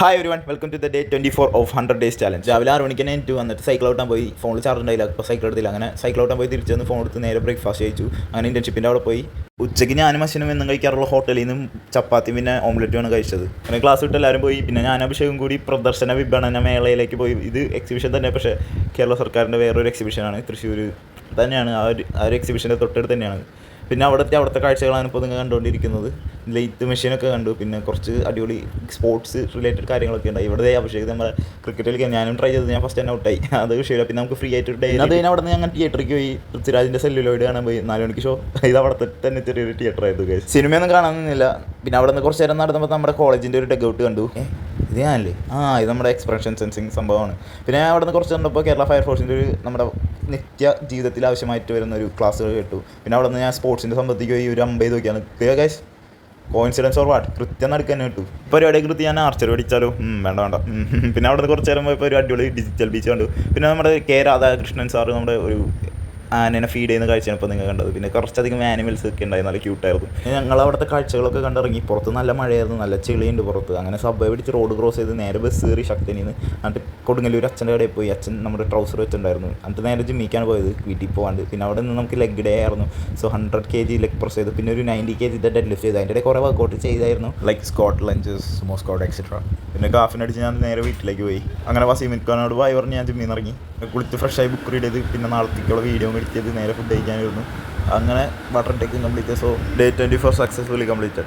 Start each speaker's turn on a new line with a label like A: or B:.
A: Hi everyone welcome to the day 24 of 100 days challenge. രാവിലെ 6 മണിക്ക് തന്നെ എനിക്ക് വന്നിട്ട് സൈക്കിൾ ഔട്ടാൻ പോയി. ഫോണിൽ ചാർജ് ഉണ്ടായില്ല, അപ്പോൾ സൈക്കിൾ എടുത്തില്ല. അങ്ങനെ സൈക്കിൾ ഔട്ടാൻ പോയി തിരിച്ചു വന്ന് ഫോൺ എടുത്ത് നേരെ ബ്രേക്ക്ഫാസ്റ്റ് കഴിച്ചു. അങ്ങനെ ഇൻറ്റേൺഷിപ്പിൻ്റെ അവിടെ പോയി ഉച്ചയ്ക്ക് ഞാനും അശ്വനും എന്നും കഴിക്കാറുള്ള ഹോട്ടലിൽ നിന്നും ചപ്പാത്തി പിന്നെ ഓംലെറ്റുമാണ് കഴിച്ചത്. അങ്ങനെ ക്ലാസ് വിട്ട് എല്ലാവരും പോയി. പിന്നെ ഞാൻ അഭിഷേകം കൂടി പ്രദർശന വിപണന മേളയിലേക്ക് പോയി. ഇത് എക്സിബിഷൻ തന്നെ, പക്ഷേ കേരള സർക്കാരിൻ്റെ വേറൊരു എക്സിബിഷനാണ്. തൃശ്ശൂർ തന്നെയാണ്, ആ ഒരു എക്സിബിഷൻ്റെ തൊട്ടടുത്ത് തന്നെയാണ്. പിന്നെ അവിടുത്തെ കാഴ്ചകളാണ് ഇപ്പോൾ നിങ്ങൾ കണ്ടുകൊണ്ടിരിക്കുന്നത്. ലെയ്ത്ത് മെഷീനൊക്കെ കണ്ടു. പിന്നെ കുറച്ച് അടിപൊളി സ്പോർട്സ് റിലേറ്റഡ് കാര്യങ്ങളൊക്കെ ഉണ്ടായി. ഇവിടെ അഭിഷേക് നമ്മുടെ ക്രിക്കറ്റ് കളിക്കാൻ ഞാനും ട്രൈ ചെയ്തത്, ഞാൻ ഫസ്റ്റ് തന്നെ ഔട്ടായി. അത് വിഷയമില്ല. പിന്നെ നമുക്ക് ഫ്രീ ആയിട്ട് ഡേ അത് കഴിഞ്ഞാൽ അവിടെ നിന്ന് ഞങ്ങൾ തിയേറ്ററിലേക്ക് പോയി. പൃഥ്വിരാജിൻ്റെ സെല്ലുലോയിഡ് കാണാൻ പോയി. 4 മണിക്ക് ഷോ. ഇത് അവിടെ തന്നെ ചെറിയൊരു തിയേറ്റർ ആയിരുന്നു. സിനിമയൊന്നും കാണാനൊന്നുമില്ല. പിന്നെ അവിടെ നിന്ന് കുറച്ച് നേരം നടന്നപ്പോൾ നമ്മുടെ കോളേജിൻ്റെ ഒരു ഡെഗൗട്ട് കണ്ടു. ഇത് ഞാനല്ലേ? ഇത് നമ്മുടെ എക്സ്പ്രഷൻ സെൻസിങ് സംഭവമാണ്. പിന്നെ അവിടെ നിന്ന് കുറച്ച് കണ്ടപ്പോൾ കേരള ഫയർഫോഴ്സിൻ്റെ ഒരു നമ്മുടെ നിത്യ ജീവിതത്തിൽ ആവശ്യമായിട്ട് വരുന്ന ഒരു ക്ലാസ്സുകൾ കേട്ടു. പിന്നെ അവിടെ നിന്ന് ഞാൻ സ്പോർട്സിൻ്റെ സംബന്ധിക്ക് പോയി ഒരു 50 നോക്കിയാണ്. ഗൈസ്, കോയിൻസിഡൻസ് ഓർ വാട്ട്, കൃത്യം നടക്കാൻ കിട്ടും. പരിപാടിയൊക്കെ കൃത്യം ഞാൻ ആർച്ചർ പഠിച്ചാലോ? വേണ്ട. പിന്നെ അവിടെ നിന്ന് കുറച്ച് നേരം പോയപ്പോൾ ഒരു അടിപൊളി ഡിജിറ്റൽ ബീച്ച് കണ്ടു. പിന്നെ നമ്മുടെ കെ രാധാകൃഷ്ണൻ സാറ് നമ്മുടെ ഒരു ആനേനെ ഫീഡ് ചെയ്യുന്ന കാഴ്ചയാണ് ഇപ്പോൾ നിങ്ങൾ കണ്ടത്. പിന്നെ കുറച്ചധികം ആനിമൽസ് ഒക്കെ ഉണ്ടായി, നല്ല ക്യൂട്ടായിരുന്നു. ഞങ്ങൾ അവിടുത്തെ കാഴ്ചകളൊക്കെ കണ്ടിറങ്ങി. പുറത്ത് നല്ല മഴയായിരുന്നു, നല്ല ചെളിയുണ്ട് പുറത്ത്. അങ്ങനെ സബ്വേ പിടിച്ച് റോഡ് ക്രോസ് ചെയ്ത് നേരെ ബസ് കയറി ശക്തിനിന്ന്. എന്നിട്ട് കൊടുങ്ങല്ലൂർ അച്ഛൻ്റെ കടയിൽ പോയി. അച്ഛൻ നമ്മുടെ ട്രൗസർ വെച്ചിട്ടുണ്ടായിരുന്നു. എന്നിട്ട് നേരെ ജിമ്മിക്കാണ് പോയത്, വീട്ടിൽ പോകാണ്ട്. പിന്നെ അവിടെ നിന്ന് നമുക്ക് ലെഗ് ഡേ ആയിരുന്നു. സോ 100 kg ലെഗ് പ്രസ് ചെയ്തു. പിന്നെ ഒരു 90 kg ഡെഡ് ലിഫ്റ്റ് ചെയ്തു. അതിൻ്റെ ഇടയിൽ കുറേ വർക്കൗട്ട് ചെയ്തായിരുന്നു, like squat, lunges, sumo squat etcetera. പിന്നെ കാഫിനടിച്ച് ഞാൻ നേരെ വീട്ടിലേക്ക് പോയി. അങ്ങനെ വസീമിക്കാനോട് ബായ് പറഞ്ഞ് ഞാൻ ജിമ്മിൽ നിന്ന് ഇറങ്ങി. കുളിച്ച് ഫ്രഷായി ബുക്ക് റീഡ് ചെയ്ത് പിന്നെ നാളത്തേക്കുള്ള വീഡിയോ എഡിറ്റ് ചെയ്ത് നേരെ ഫുഡ് കഴിക്കാനായിരുന്നു. അങ്ങനെ water take complete. So day 24 successfully completed.